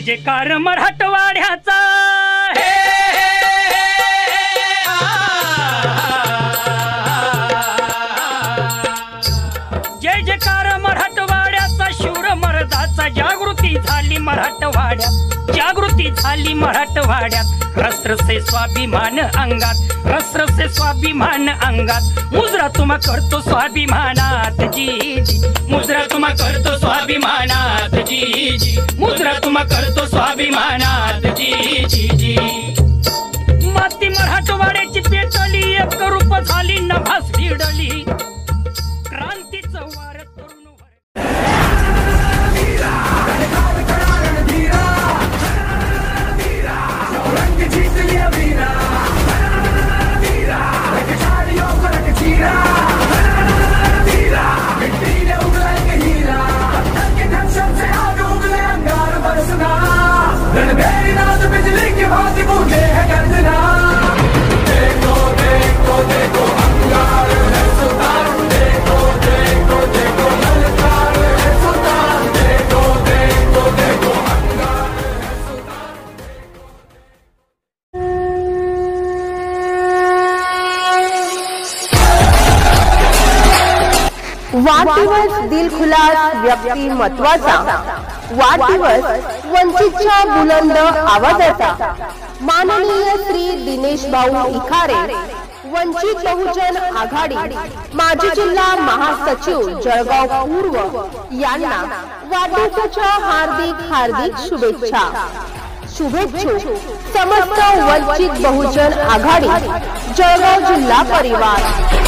जे कार मराठवाड्याचा जय जयकार मराठवाड्याचा शूर मर्दाचा जागृती झाली मराठवाड्यात जागृती झाली मराठवाड्यात रसरसे स्वाभिमान अंगात रसरसे स्वाभिमान अंगात मुजरा तुम्हा करतो स्वाभिमानात जी जी मुजरा तुम्हा करतो स्वाभिमानात जी जी मुजरा तुम्हा करतो स्वाभिमानात जी जी जी माती मराठवाड्याची पेटली एक रूप झाली नभास भिडली क्रांतीचं वार तरुण वाढदिवस दिलखुलास व्यक्तिमत्वाचा वाढदिवस वंचितच्या बुलंद आवाजाचा माननीय श्री दिनेश भाऊ इखारे वंचित बहुजन आघाडी माजी जिल्हा महासचिव जळगाव पूर्व यांना वाढदिवसाच्या हार्दिक शुभेच्छा शुभेच्छुक समस्त वंचित बहुजन आघाडी जळगाव जिल्हा परिवार।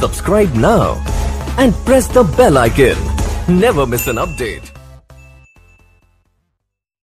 Subscribe now and press the bell icon. Never miss an update.